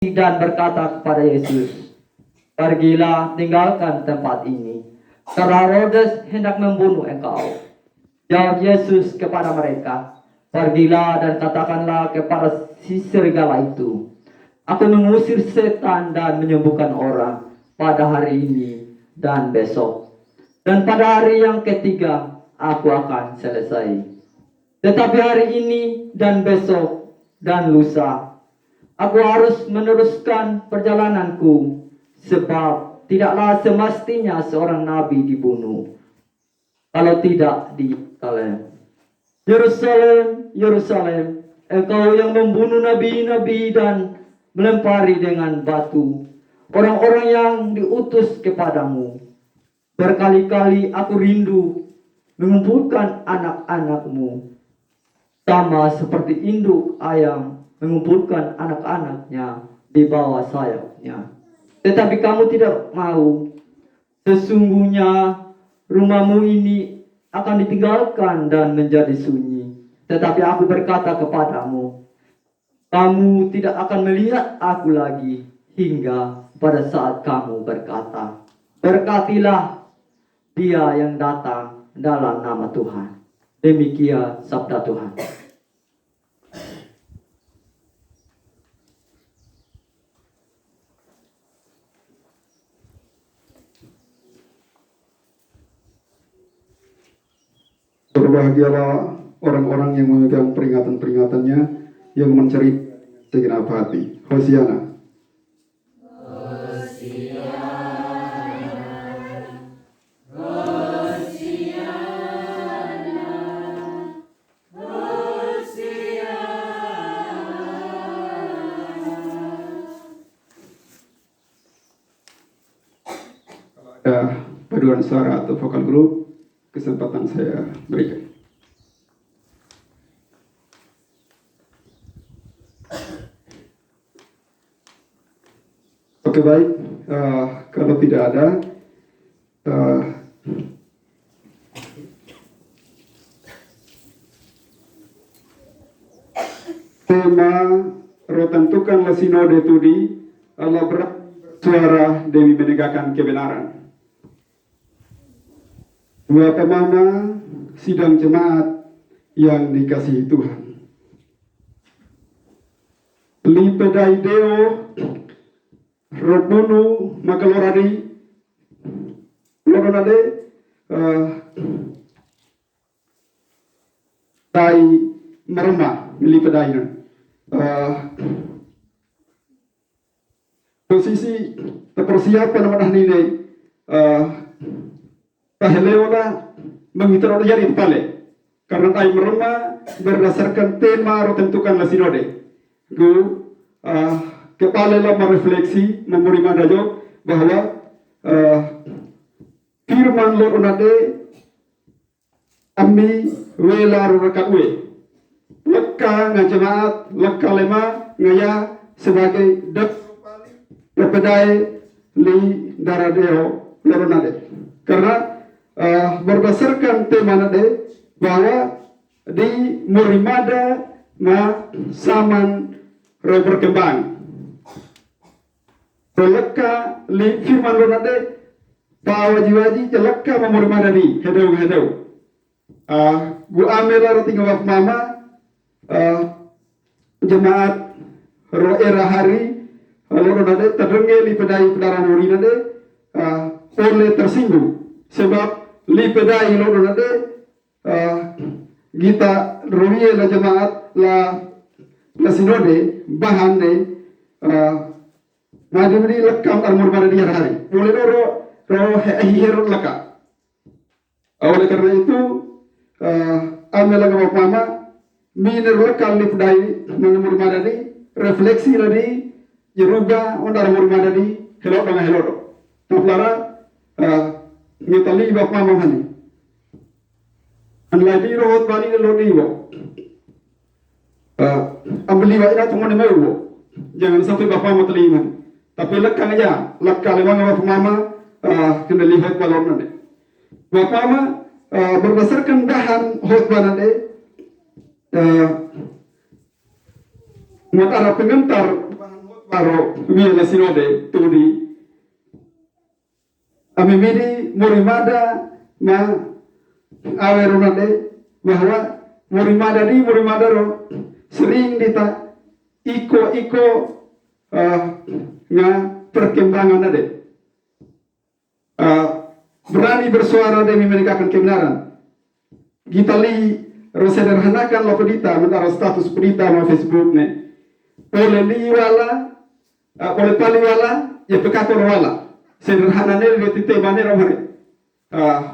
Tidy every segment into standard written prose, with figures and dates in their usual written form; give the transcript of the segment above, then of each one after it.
dan berkata kepada Yesus, "Pergilah, tinggalkan tempat ini, karena Herodes hendak membunuh engkau." Jawab Yesus kepada mereka, "Pergilah dan katakanlah kepada si serigala itu, aku mengusir setan dan menyembuhkan orang pada hari ini dan besok. Dan pada hari yang ketiga, aku akan selesai. Tetapi hari ini dan besok dan lusa, aku harus meneruskan perjalananku, sebab tidaklah semestinya seorang nabi dibunuh, kalau tidak di Yerusalem. Yerusalem, Yerusalem, engkau yang membunuh nabi-nabi dan melempari dengan batu orang-orang yang diutus kepadamu. Berkali-kali aku rindu mengumpulkan anak-anakmu, sama seperti induk ayam mengumpulkan anak-anaknya di bawah sayapnya. Tetapi kamu tidak mau. Sesungguhnya rumahmu ini akan ditinggalkan dan menjadi sunyi. Tetapi aku berkata kepadamu, kamu tidak akan melihat aku lagi hingga pada saat kamu berkata, berkatilah dia yang datang dalam nama Tuhan." Demikian sabda Tuhan. Berbahagialah orang-orang yang memegang peringatan-peringatannya, yang mencari segenap hati. Hosiana. Ada paduan suara atau vokal grup, kesempatan saya berikan. Oke, baik, kalau tidak ada, tema rotentukan sinode tudi Allah bersuara demi menegakkan kebenaran. Bapak Mama sidang jemaat yang dikasihi Tuhan, lipedai deo Robunu makaloradi loronade tai merema milipedainan posisi persiapan mana nini tahleola menghitar jadi pale karena tai merema berdasarkan tema rotentukan la sinode gu kepala lah merefleksi memberi mandajo bahwa firman Lord onade ami wela rukatwe lekka ngajemaat lekka lema ngaya sebagai dek lepedai li daradeo Lord onade karena berdasarkan tema nade bahwa di murimada ma saman berkembang lekka li firman lo nade pawaji-waji jelekka mamur madani hedau gu amela roti ngawaf mama jemaat ro era hari lo nade terdenge li pedai pedaran uri nade oleh tersinggung sebab li pedai lo nade kita ruye la jemaat la sinode bahan ne Madimri lekam armur pada dia hari. Boleh ro hero leka. Oleh karena itu, amela ngapa mama miner lekal ni pudai mengemur madani refleksi lagi jeruga ondar armur madani hello dengan hello. Taplara ngetali bapa mama hani. Anladi rohot bani lo niwo. Ambeli wa ina cuma nemau. Jangan sampai bapa mama telingan. Tapi lekang aja, lekang lewat apa mama kena lihat balon nanti. Bapak mama berdasarkan bahan khotbah nanti, muat arah pengentar bahan khotbah Laro Vila Sinode Tudi Amimidi Murimada Ma Awerunade bahwa Murimada ro sering dita iko nga perkembangan ade berani bersuara demi menegakkan kebenaran. Kita li sederhanakan lo pedita mentara status pedita no Facebook ne oleh liwala oleh paliwala ya pekakor wala sederhana ne le tite bane romare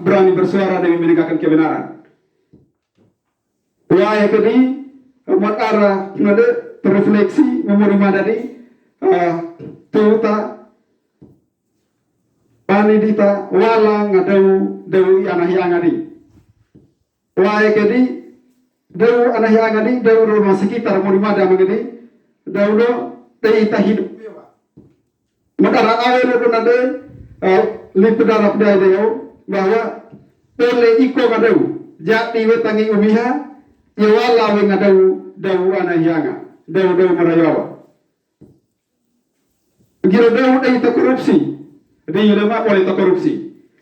berani bersuara demi menegakkan kebenaran. Wahai kedi matara nade terrefleksi memori madadi tuta panidita wala ngadau anahi angadi. Wahai kedi dau anahi angadi dau rumah sekitar murimada mangadi dau do teita hidup mewa. Matara awal do nade lipedarap dai deu bahwa pele iko ngadau jati wetangi umiha ya wala we ngadau dau anahi anga dau marayawa. Giro dau teita korupsi di ulama boleh korupsi.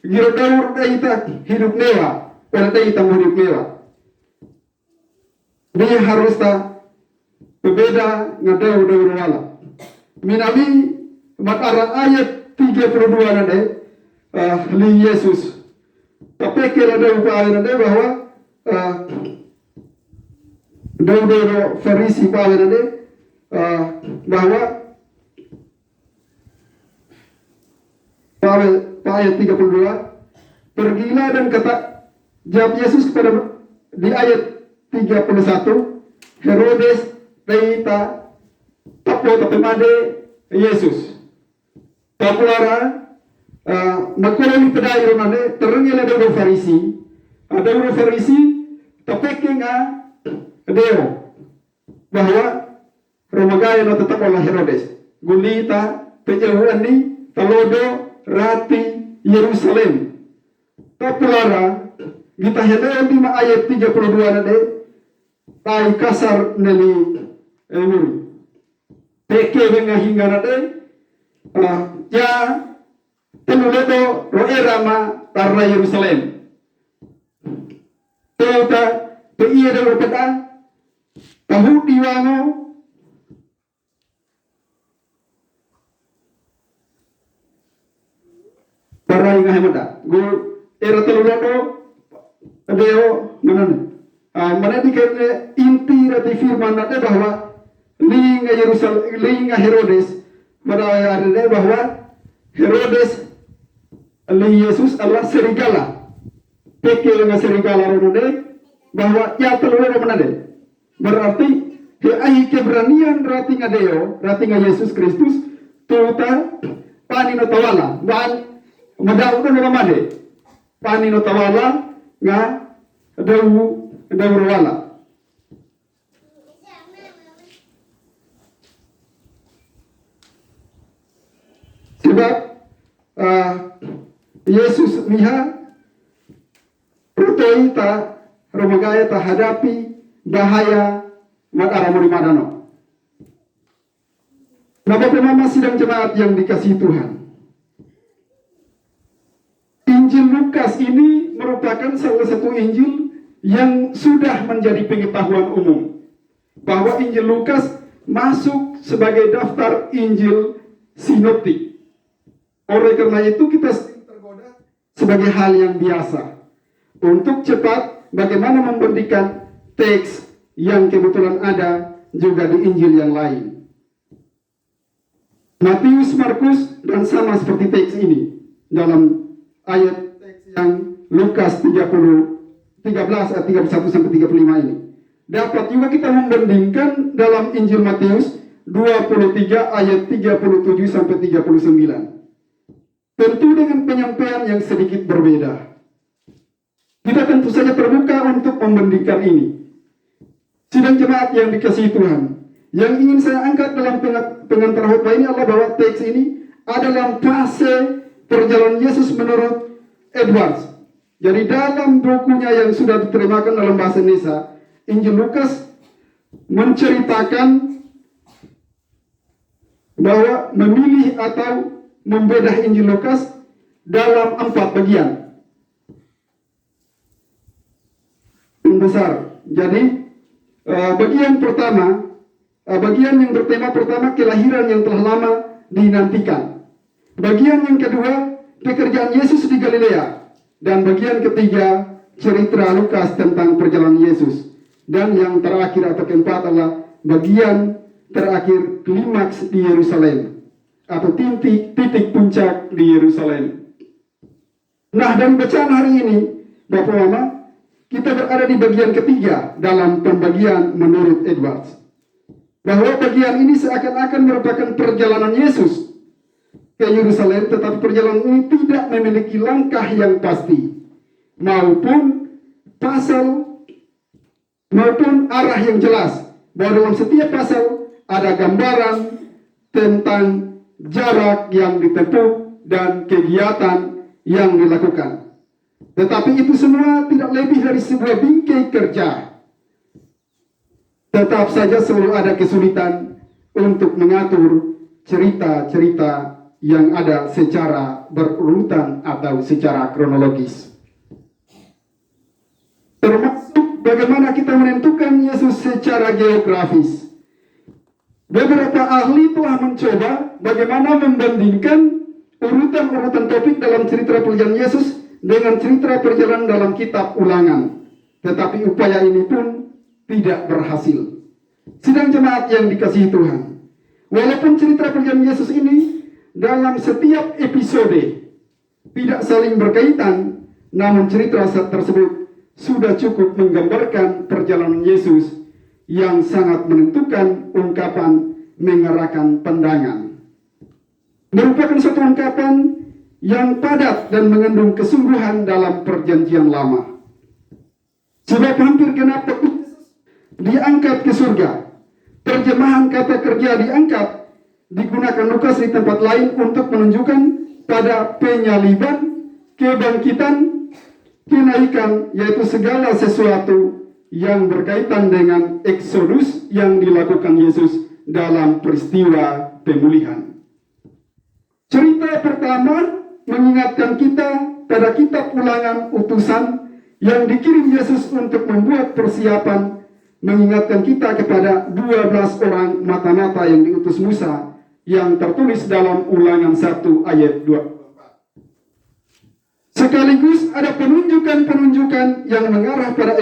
Giro dau teita hidup mewah oleh teita hidup mewah. Dia harus tak berbeda ngadau wala. Minami matara ayat 32 nade li Yesus. Tapi kira dau ayat nade bahwa dau Farisi ayat nade bahwa ayat 32 pergilah dan kata jawab Yesus kepada di ayat 31 Herodes teita tapo tapemade Yesus tapulara makoloni pedai romane terengela do Farisi tapekenga deo bahwa romagaya no tetap oleh Herodes gulita pejauhan ni talodo rati Yerusalem. Tapulara kita hele di ayat 32 nade tai kasar neli muri. Peke benga hingga nade ya tenuledo roerama tarra Yerusalem. Teuta pe iya de peta tahu diwango parai ngahemada go era telulodo deo mana dikene inti dari firman nade bahwa linga Yerusalem linga Herodes pada ada bahwa Herodes li Yesus adalah serigala peke dengan serigala ronode bahwa ya telulodo manade berarti ai keberanian ratinga deo ratinga Yesus Kristus tuta panino tawala ban madau do namade panino tawala nga dau wala. Sebab Yesus liha protoi ta romagaya ta hadapi bahaya matara madano. Bapak Mama sidang jemaat yang dikasihi Tuhan. Injil Lukas ini merupakan salah satu Injil yang sudah menjadi pengetahuan umum bahwa Injil Lukas masuk sebagai daftar Injil sinoptik. Oleh karena itu kita tergoda sebagai hal yang biasa untuk cepat bagaimana membandingkan teks yang kebetulan ada juga di Injil yang lain. Matius, Markus dan sama seperti teks ini dalam ayat teks yang Lukas 13 ayat 31 sampai 35 ini. Dapat juga kita membandingkan dalam Injil Matius 23 ayat 37 sampai 39. Tentu dengan penyampaian yang sedikit berbeda. Kita tentu saja terbuka untuk membandingkan ini. Sidang jemaat yang dikasihi Tuhan, yang ingin saya angkat dalam pengantar khotbah ini adalah bahwa teks ini adalah fase perjalanan Yesus menurut Edwards. Jadi dalam bukunya yang sudah diterjemahkan dalam bahasa Indonesia, Injil Lukas menceritakan bahwa memilih atau membedah Injil Lukas dalam 4 bagian yang besar. Jadi bagian pertama, bagian yang bertema pertama kelahiran yang telah lama dinantikan. Bagian yang kedua, pekerjaan Yesus di Galilea. Dan bagian ketiga, cerita Lukas tentang perjalanan Yesus. Dan yang terakhir atau keempat adalah bagian terakhir klimaks di Yerusalem atau titik puncak di Yerusalem. Nah, dari bacaan hari ini, Bapak Mama, kita berada di bagian ketiga dalam pembagian menurut Edwards. Bahwa bagian ini seakan-akan merupakan perjalanan Yesus ke Yerusalem, tetapi perjalanan ini tidak memiliki langkah yang pasti maupun arah yang jelas. Bahwa dalam setiap pasal ada gambaran tentang jarak yang ditempuh dan kegiatan yang dilakukan. Tetapi itu semua tidak lebih dari sebuah bingkai kerja. Tetap saja selalu ada kesulitan untuk mengatur cerita-cerita yang ada secara berurutan atau secara kronologis. Termasuk bagaimana kita menentukan Yesus secara geografis. Beberapa ahli telah mencoba bagaimana membandingkan urutan-urutan topik dalam cerita perjalanan Yesus dengan cerita perjalanan dalam kitab Ulangan. Tetapi upaya ini pun tidak berhasil. Sidang jemaat yang dikasihi Tuhan, walaupun cerita perjalanan Yesus ini dalam setiap episode tidak saling berkaitan, namun cerita tersebut sudah cukup menggambarkan perjalanan Yesus yang sangat menentukan ungkapan mengerahkan pandangan. Merupakan suatu ungkapan yang padat dan mengandung kesungguhan dalam perjanjian lama. Sebab hampir genap waktu diangkat ke surga. Terjemahan kata kerja diangkat digunakan Lukas di tempat lain untuk menunjukkan pada penyaliban, kebangkitan, kenaikan, yaitu segala sesuatu yang berkaitan dengan Exodus yang dilakukan Yesus dalam peristiwa pemulihan. Cerita pertama mengingatkan kita pada kitab Ulangan utusan yang dikirim Yesus untuk membuat persiapan, mengingatkan kita kepada 12 orang mata-mata yang diutus Musa yang tertulis dalam Ulangan 1 ayat 24. Sekaligus ada penunjukan-penunjukan yang mengarah pada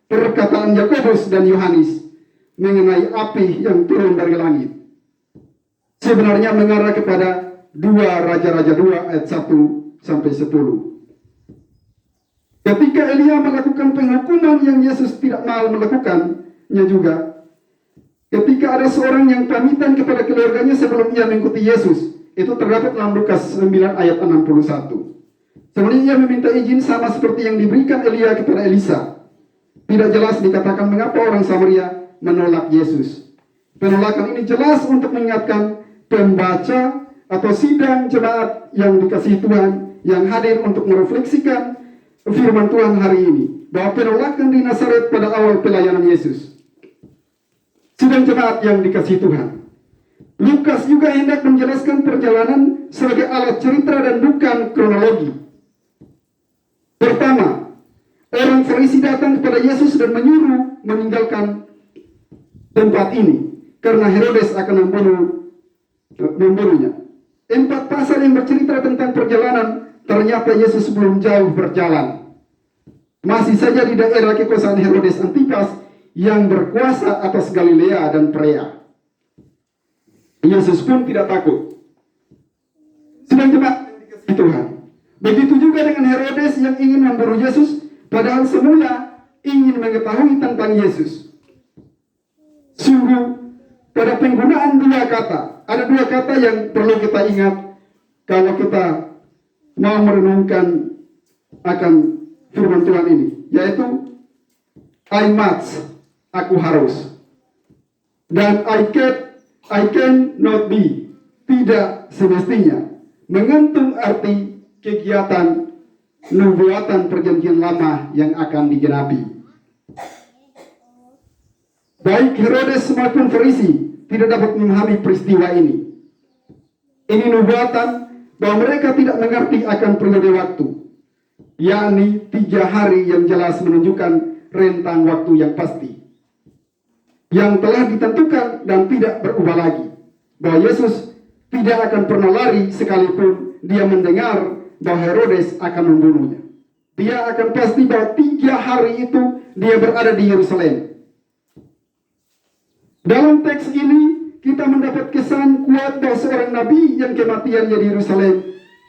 perkataan Yakobus dan Yohanes mengenai api yang turun dari langit. Sebenarnya mengarah kepada 2 Raja-Raja 2 ayat 1 sampai 10. Ketika Elia melakukan penghukuman yang Yesus tidak mau melakukannya juga. Ketika ada seorang yang pamitan kepada keluarganya sebelum ia mengikuti Yesus. Itu terdapat dalam Lukas 9 ayat 61. Sebenarnya ia meminta izin sama seperti yang diberikan Elia kepada Elisa. Tidak jelas dikatakan mengapa orang Samaria menolak Yesus. Penolakan ini jelas untuk mengingatkan pembaca atau sidang jemaat yang dikasihi Tuhan yang hadir untuk merefleksikan firman Tuhan hari ini, bahwa penolakan di Nazaret pada awal pelayanan Yesus. Sidang jemaat yang dikasihi Tuhan, Lukas juga hendak menjelaskan perjalanan sebagai alat cerita dan bukan kronologi. Pertama, orang Farisi datang kepada Yesus dan menyuruh meninggalkan tempat ini karena Herodes akan membunuhnya. 4 pasal yang bercerita tentang perjalanan, ternyata Yesus belum jauh berjalan. Masih saja di daerah kekuasaan Herodes Antipas yang berkuasa atas Galilea dan Perea. Yesus pun tidak takut. Sedang jemaat yang dikasihi Tuhan, begitu juga dengan Herodes yang ingin membunuh Yesus, padahal semula ingin mengetahui tentang Yesus. Sungguh, pada penggunaan 2 kata, ada 2 kata yang perlu kita ingat kalau kita mau merenungkan akan firman Tuhan ini, yaitu I must, aku harus, dan I can not be, tidak semestinya, mengandung arti kegiatan nubuatan perjanjian lama yang akan digenapi. Baik Herodes maupun Farisi tidak dapat memahami peristiwa ini. Ini nubuatan bahwa mereka tidak mengerti akan periode waktu, yakni 3 hari yang jelas menunjukkan rentang waktu yang pasti, yang telah ditentukan dan tidak berubah lagi, bahwa Yesus tidak akan pernah lari sekalipun dia mendengar bahwa Herodes akan membunuhnya. Dia akan pasti bahwa 3 hari itu dia berada di Yerusalem. Dalam teks ini kita mendapat kesan kuat bahwa seorang nabi yang kematiannya di Yerusalem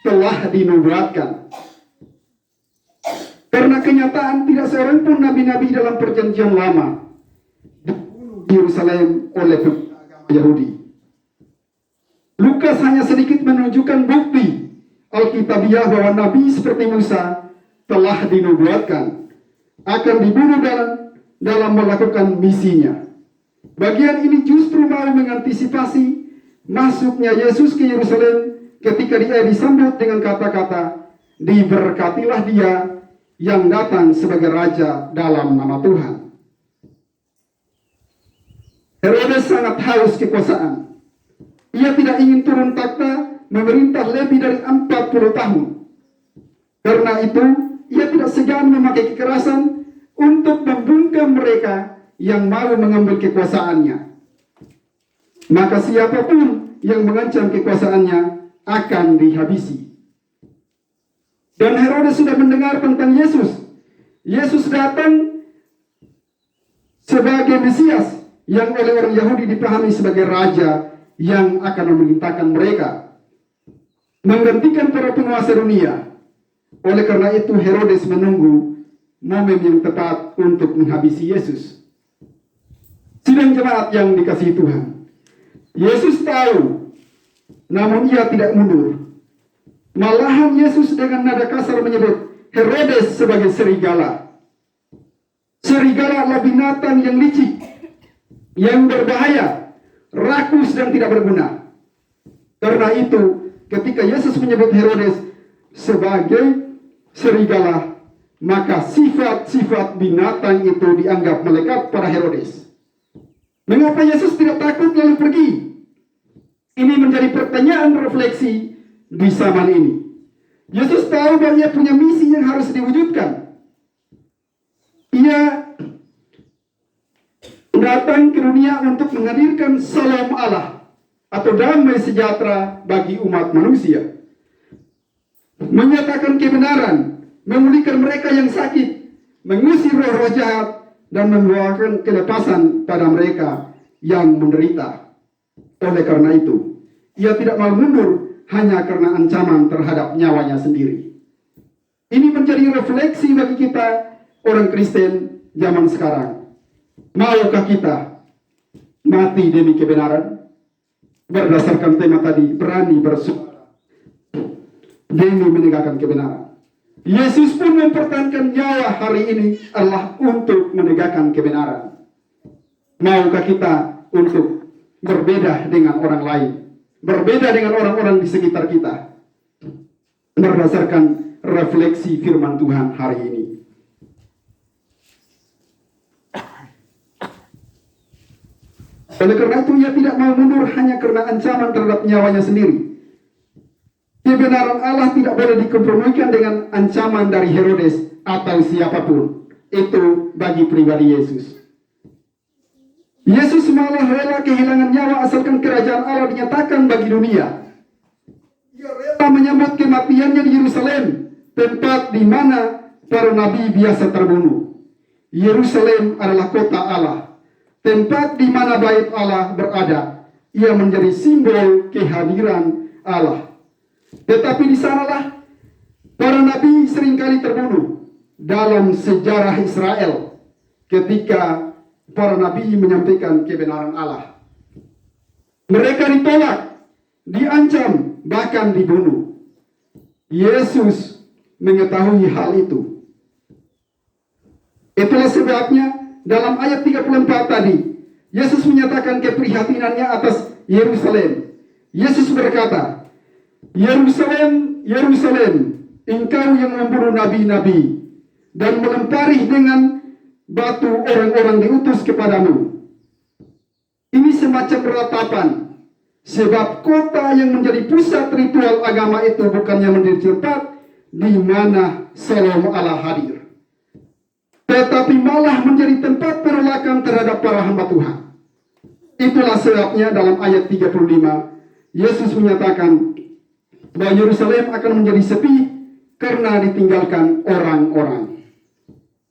telah dinubuatkan. Karena kenyataan tidak seorang pun nabi-nabi dalam perjanjian lama dibunuh di Yerusalem oleh agama Yahudi. Lukas hanya sedikit menunjukkan bukti Alkitabiah bahwa nabi seperti Musa telah dinubuatkan akan dibunuh dalam melakukan misinya. Bagian ini justru mau mengantisipasi masuknya Yesus ke Yerusalem ketika dia disambut dengan kata-kata, "Diberkatilah dia yang datang sebagai raja dalam nama Tuhan." Herodes sangat haus kekuasaan. Ia tidak ingin turun takhta memerintah lebih dari 40 tahun. Karena itu, ia tidak segan memakai kekerasan untuk membungkam mereka yang mau mengambil kekuasaannya. Maka siapapun yang mengancam kekuasaannya akan dihabisi. Dan Herodes sudah mendengar tentang Yesus. Yesus datang sebagai Mesias yang oleh orang Yahudi dipahami sebagai raja yang akan memerintahkan mereka, menggantikan para penguasa dunia. Oleh karena itu Herodes menunggu momen yang tepat untuk menghabisi Yesus. Sidang jemaat yang dikasihi Tuhan, Yesus tahu, namun ia tidak mundur. Malahan Yesus dengan nada kasar menyebut Herodes sebagai serigala. Serigala adalah binatang yang licik, yang berbahaya, rakus dan tidak berguna. Karena itu, ketika Yesus menyebut Herodes sebagai serigala, maka sifat-sifat binatang itu dianggap melekat pada Herodes. Mengapa Yesus tidak takut lalu pergi? Ini menjadi pertanyaan refleksi di zaman ini. Yesus tahu bahwa ia punya misi yang harus diwujudkan. Ia datang ke dunia untuk menghadirkan salam Allah atau damai sejahtera bagi umat manusia. Menyatakan kebenaran, memulihkan mereka yang sakit, mengusir roh-roh jahat, dan membawakan kelepasan pada mereka yang menderita. Oleh karena itu, ia tidak mau mundur hanya karena ancaman terhadap nyawanya sendiri. Ini menjadi refleksi bagi kita orang Kristen zaman sekarang. Maukah kita mati demi kebenaran? Berdasarkan tema tadi, berani bersuara demi menegakkan kebenaran. Yesus pun mempertahankan nyawa hari ini adalah untuk menegakkan kebenaran. Maukah kita untuk berbeda dengan orang lain, berbeda dengan orang-orang di sekitar kita, berdasarkan refleksi firman Tuhan hari ini? Oleh karena itu ia tidak mau mundur hanya karena ancaman terhadap nyawanya sendiri. Kebenaran Allah tidak boleh dikompromikan dengan ancaman dari Herodes atau siapapun. Itu bagi pribadi Yesus. Yesus malah rela kehilangan nyawa asalkan kerajaan Allah dinyatakan bagi dunia. Ia rela menyambut kematiannya di Yerusalem, tempat di mana para nabi biasa terbunuh. Yerusalem adalah kota Allah, tempat di mana bait Allah berada. Ia menjadi simbol kehadiran Allah. Tetapi di sanalah para nabi seringkali terbunuh dalam sejarah Israel ketika para nabi menyampaikan kebenaran Allah. Mereka ditolak, diancam, bahkan dibunuh. Yesus mengetahui hal itu. Itulah sebabnya dalam ayat 34 tadi, Yesus menyatakan keprihatinannya atas Yerusalem. Yesus berkata, "Yerusalem, Yerusalem, engkau yang membunuh nabi-nabi dan melempari dengan batu orang-orang diutus kepadamu." Ini semacam ratapan, Sebab kota yang menjadi pusat ritual agama itu bukannya menjadi tempat di mana Shalom Allah hadir, tetapi malah menjadi tempat penolakan terhadap para hamba Tuhan. Itulah sebabnya dalam ayat 35, Yesus menyatakan bahwa Yerusalem akan menjadi sepi karena ditinggalkan orang-orang.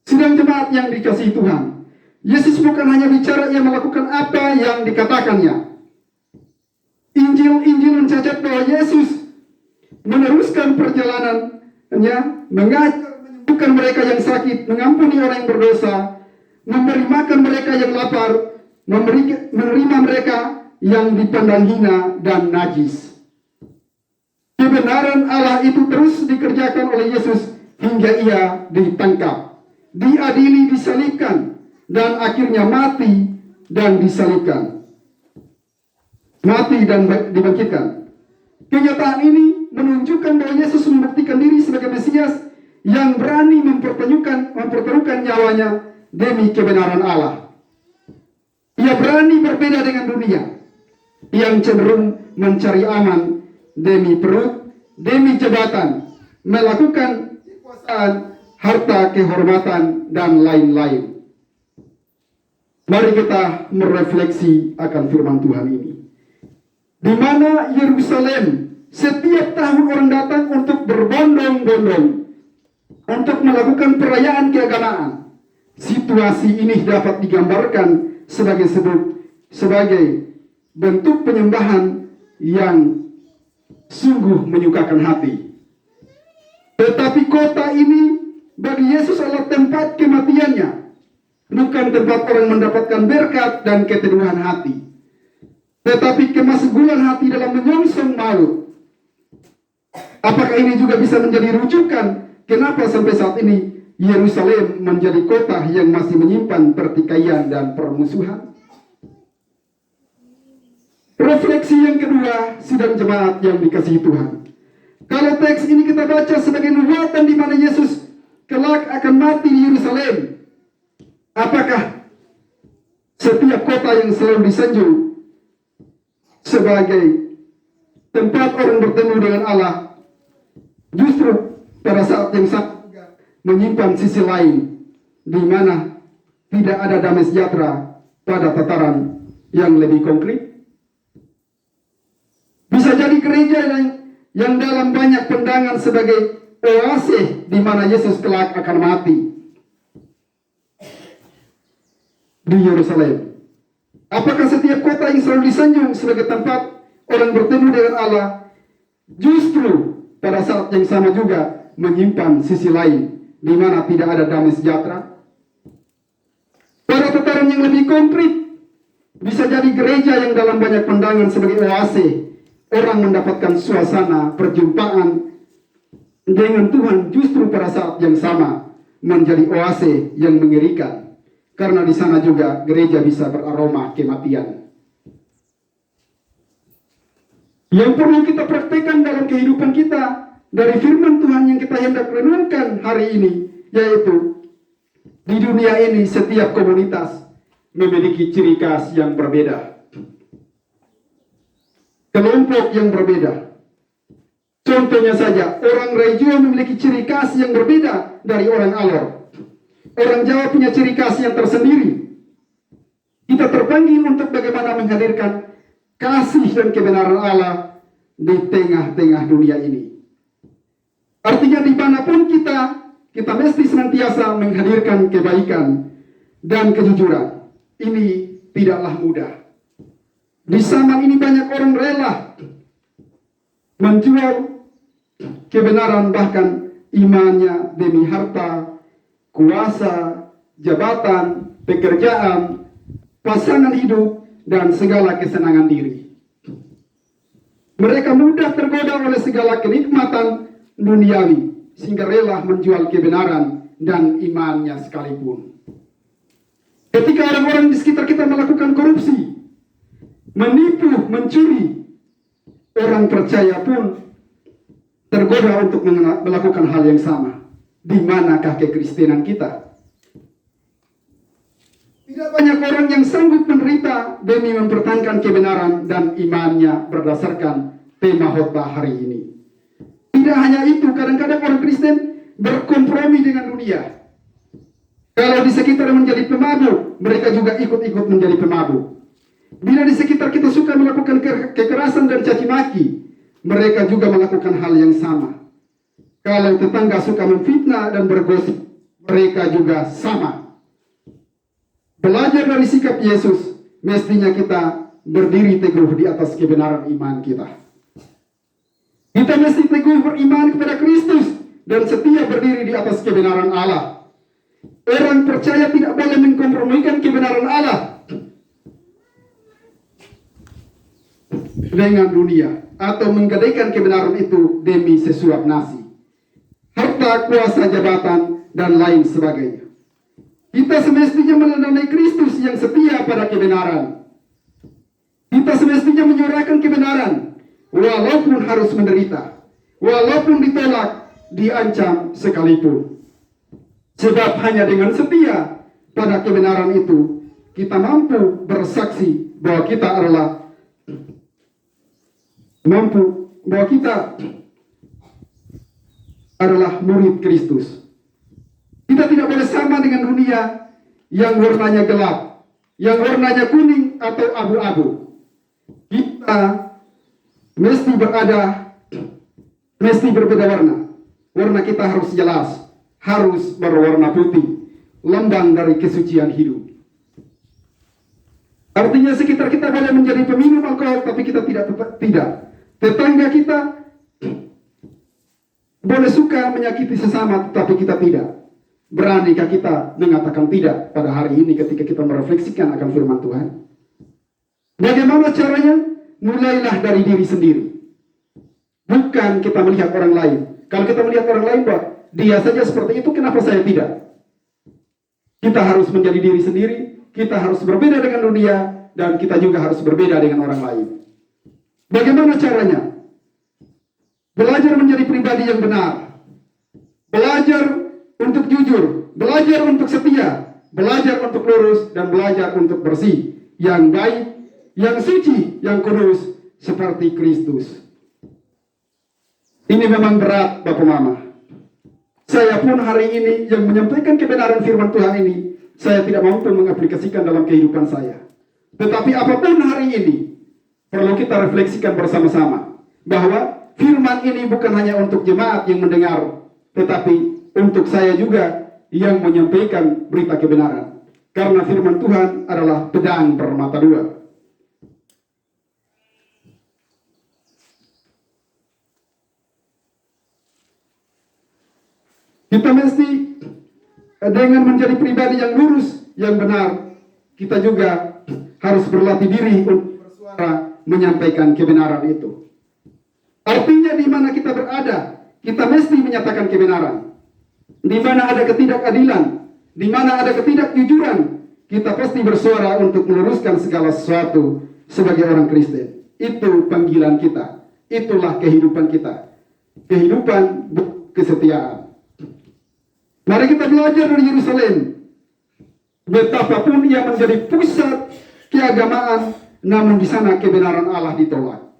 Sidang jemaat yang dikasihi Tuhan, Yesus bukan hanya bicara ia melakukan apa yang dikatakannya. Injil mencatat bahwa Yesus meneruskan perjalanannya, mengajar, menyembuhkan mereka yang sakit, mengampuni orang yang berdosa, memberi makan mereka yang lapar, menerima mereka yang dipandang hina dan najis. Kebenaran Allah itu terus dikerjakan oleh Yesus hingga ia ditangkap, diadili, disalibkan, dan akhirnya mati dan disalibkan. Mati dan dibangkitkan. Kenyataan ini menunjukkan bahwa Yesus membuktikan diri sebagai Mesias yang berani mempertaruhkan nyawanya demi kebenaran Allah. Ia berani berbeda dengan dunia yang cenderung mencari aman demi perut, demi jabatan, melakukan kekuasaan, harta, kehormatan, dan lain-lain. Mari kita merefleksi akan firman Tuhan ini. Di mana Yerusalem setiap tahun orang datang untuk berbondong-bondong untuk melakukan perayaan keagamaan. Situasi ini dapat digambarkan sebagai bentuk penyembahan yang sungguh menyukakan hati. Tetapi kota ini bagi Yesus adalah tempat kematiannya, bukan tempat orang mendapatkan berkat dan keteduhan hati, tetapi kemasgulan hati dalam menyongsong maut. Apakah ini juga bisa menjadi rujukan kenapa sampai saat ini Yerusalem menjadi kota yang masih menyimpan pertikaian dan permusuhan? Refleksi yang kedua, sidang jemaat yang dikasihi Tuhan. Kalau teks ini kita baca sebagai nubuatan di mana Yesus kelak akan mati di Yerusalem, apakah setiap kota yang selalu disanjung sebagai tempat orang bertemu dengan Allah justru pada saat yang sama menyimpan sisi lain di mana tidak ada damai sejahtera pada tataran yang lebih konkret? Bisa jadi gereja yang dalam banyak pandangan sebagai oase di mana Yesus kelak akan mati di Yerusalem. Apakah setiap kota yang selalu disanjung sebagai tempat orang bertemu dengan Allah justru pada saat yang sama juga menyimpan sisi lain di mana tidak ada damai sejahtera? Pada tataran yang lebih konkret, bisa jadi gereja yang dalam banyak pandangan sebagai oase, orang mendapatkan suasana perjumpaan dengan Tuhan justru pada saat yang sama menjadi oase yang mengerikan. Karena di sana juga gereja bisa beraroma kematian. Yang perlu kita praktekkan dalam kehidupan kita dari firman Tuhan yang kita hendak renungkan hari ini, yaitu di dunia ini setiap komunitas memiliki ciri khas yang berbeda, kelompok yang berbeda. Contohnya saja, orang Rejo memiliki ciri khas yang berbeda dari orang Alor. Orang Jawa punya ciri khas yang tersendiri. Kita terpanggil untuk bagaimana menghadirkan kasih dan kebenaran Allah di tengah-tengah dunia ini. Artinya dimanapun kita mesti senantiasa menghadirkan kebaikan dan kejujuran. Ini tidaklah mudah. Di zaman ini banyak orang rela menjual kebenaran, bahkan imannya demi harta, kuasa, jabatan, pekerjaan, pasangan hidup, dan segala kesenangan diri. Mereka mudah tergoda oleh segala kenikmatan duniawi, sehingga rela menjual kebenaran dan imannya sekalipun. Ketika orang-orang di sekitar kita melakukan korupsi, menipu, mencuri, orang percaya pun tergoda untuk melakukan hal yang sama. Di manakah kekristenan kita? Tidak banyak orang yang sanggup menderita demi mempertahankan kebenaran dan imannya berdasarkan tema khotbah hari ini. Tidak hanya itu, kadang-kadang orang Kristen berkompromi dengan dunia. Kalau di sekitar menjadi pemabuk, mereka juga ikut-ikut menjadi pemabuk. Bila di sekitar kita suka melakukan kekerasan dan caci maki, mereka juga melakukan hal yang sama. Kalau tetangga suka memfitnah dan bergosip, mereka juga sama. Belajar dari sikap Yesus, mestinya kita berdiri teguh di atas kebenaran iman kita. Kita mesti teguh beriman kepada Kristus dan setia berdiri di atas kebenaran Allah. Orang percaya tidak boleh mengkompromikan kebenaran Allah dengan dunia atau menggadaikan kebenaran itu demi sesuap nasi, harta, kuasa, jabatan, dan lain sebagainya. Kita semestinya meneladani Kristus yang setia pada kebenaran. Kita semestinya menyuarakan kebenaran walaupun harus menderita, walaupun ditolak, diancam sekalipun. Sebab hanya dengan setia pada kebenaran itu, kita mampu bersaksi bahwa kita adalah murid Kristus. Kita tidak boleh sama dengan dunia yang warnanya gelap, yang warnanya kuning atau abu-abu. Kita mesti berbeda warna. Warna kita harus jelas, harus berwarna putih, lambang dari kesucian hidup. Artinya sekitar kita boleh menjadi peminum alkohol, tapi kita tidak. Tetangga kita boleh suka menyakiti sesama, tetapi kita tidak. Beranikah kita mengatakan tidak pada hari ini ketika kita merefleksikan akan firman Tuhan? Bagaimana caranya? Mulailah dari diri sendiri. Bukan kita melihat orang lain. Kalau kita melihat orang lain, bahwa dia saja seperti itu, kenapa saya tidak? Kita harus menjadi diri sendiri, kita harus berbeda dengan dunia, dan kita juga harus berbeda dengan orang lain. Bagaimana caranya? Belajar menjadi pribadi yang benar. Belajar untuk jujur, belajar untuk setia, belajar untuk lurus, dan belajar untuk bersih, yang baik, yang suci, yang kudus, seperti Kristus. Ini memang berat, Bapak Mama. Saya pun hari ini yang menyampaikan kebenaran firman Tuhan ini, saya tidak mampu mengaplikasikan dalam kehidupan saya. Tetapi apapun hari ini, perlu kita refleksikan bersama-sama, bahwa firman ini bukan hanya untuk jemaat yang mendengar, tetapi untuk saya juga yang menyampaikan berita kebenaran. Karena firman Tuhan adalah pedang bermata dua. Kita mesti dengan menjadi pribadi yang lurus, yang benar, kita juga harus berlatih diri untuk bersuara menyampaikan kebenaran itu. Artinya di mana kita berada, kita mesti menyatakan kebenaran. Di mana ada ketidakadilan, di mana ada ketidakjujuran, kita pasti bersuara untuk meluruskan segala sesuatu sebagai orang Kristen. Itu panggilan kita, itulah kehidupan kita. Kehidupan kesetiaan. Mari kita belajar dari Yerusalem. Betapapun ia menjadi pusat keagamaan, namun di sana kebenaran Allah ditolak.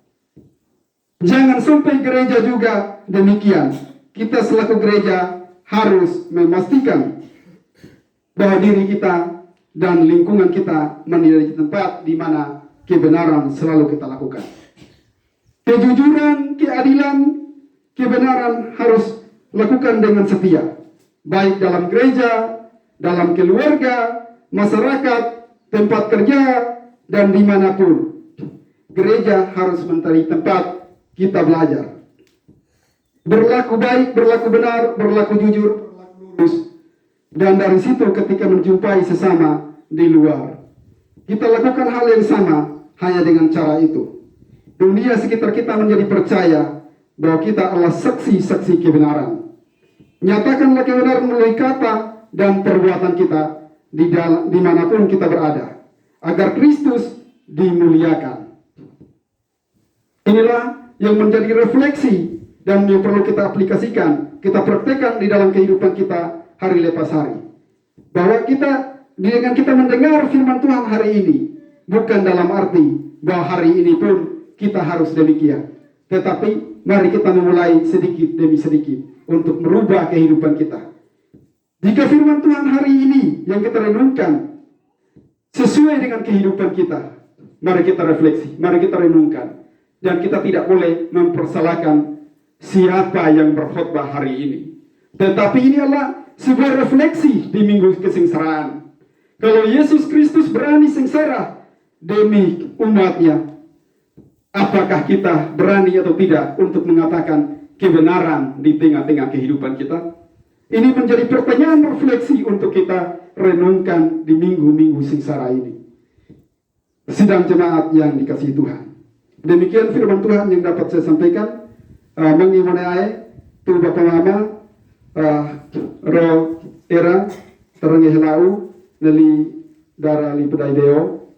Jangan sampai gereja juga demikian. Kita selaku gereja harus memastikan bahwa diri kita dan lingkungan kita menjadi tempat di mana kebenaran selalu kita lakukan. Kejujuran, keadilan, kebenaran harus lakukan dengan setia. Baik dalam gereja, dalam keluarga, masyarakat, tempat kerja, dan dimanapun. Gereja harus menjadi tempat kita belajar. Berlaku baik, berlaku benar, berlaku jujur, berlaku lurus. Dan dari situ ketika menjumpai sesama di luar, kita lakukan hal yang sama hanya dengan cara itu. Dunia sekitar kita menjadi percaya bahwa kita adalah saksi-saksi kebenaran. Nyatakanlah kebenaran melalui kata dan perbuatan kita dimanapun kita berada, agar Kristus dimuliakan. Inilah yang menjadi refleksi dan yang perlu kita aplikasikan, kita praktekkan di dalam kehidupan kita hari lepas hari. Bahwa kita dengan kita mendengar firman Tuhan hari ini, bukan dalam arti bahwa hari ini pun kita harus demikian. Tetapi mari kita memulai sedikit demi sedikit untuk merubah kehidupan kita. Jika firman Tuhan hari ini yang kita renungkan sesuai dengan kehidupan kita, mari kita refleksi, mari kita renungkan. Dan kita tidak boleh mempersalahkan siapa yang berkhotbah hari ini. Tetapi ini adalah sebuah refleksi di minggu kesengsaraan. Kalau Yesus Kristus berani sengsara demi umatnya, apakah kita berani atau tidak untuk mengatakan kebenaran di tengah-tengah kehidupan kita? Ini menjadi pertanyaan refleksi untuk kita renungkan di minggu-minggu sengsara ini. Sidang jemaat yang dikasihi Tuhan. Demikian firman Tuhan yang dapat saya sampaikan. Mengimanai tu Bapa Mama Roh Era Terangi Helau Nali Dara Lipedai Deo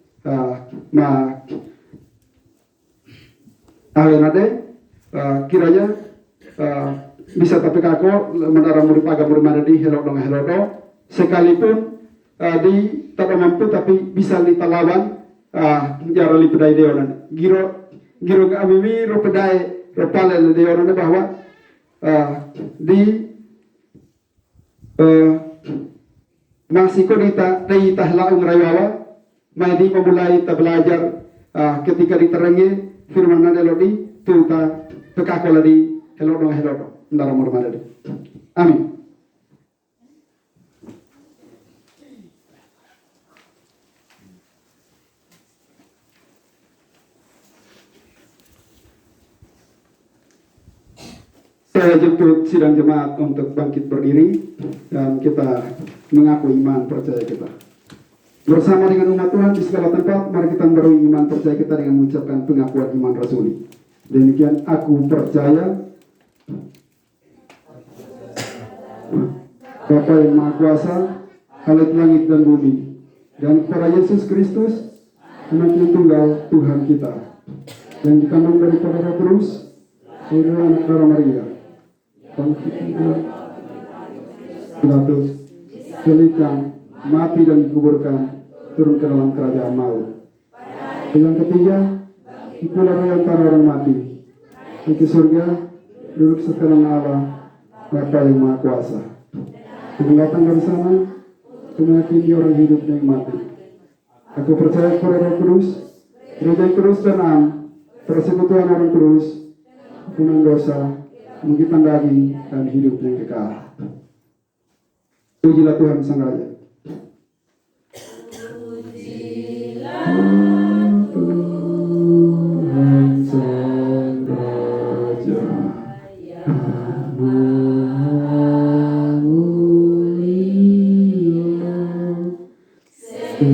Ma Awenade kiranya bisa tapi kako menara murid paga murid mana di helok dong helodo sekalipun di tak mampu tapi bisa ditalawan jara lipedai deonan giro kami ro pedai ro pale deonan bahwa di masih kodita dei tahlaung rayawa mai di memulai ta belajar ketika diterangi firman nadelodi tu ta pekakola di helodo ndara murmada di amin. Saya jemput sidang jemaat untuk bangkit berdiri dan kita mengaku iman percaya kita. Bersama dengan umat Tuhan di segala tempat, mari kita membarui iman percaya kita dengan mengucapkan pengakuan iman rasuli. Demikian, aku percaya Bapa yang Maha Kuasa, Khalik langit dan bumi, dan kepada Yesus Kristus, Anak yang tunggal Tuhan kita, yang dikandung daripada Roh Kudus, dari anak darah Maria, bangkit Pilatus, disalibkan, mati dan dikuburkan, turun ke dalam kerajaan maut. Yang ketiga, itulah dari antara orang mati, ke surga, duduk sekarang Allah, Bapa yang Maha Kuasa. Yang datang dari sana, menghakimi orang hidup yang mati. Aku percaya kepada Roh Kudus, Gereja Kudus dan Am, persekutuan orang kudus, ampunan dosa, pembangkitan daging, dan hidup yang kekal. Pujilah Tuhan Sang Raja. Tuhan Sang Raja,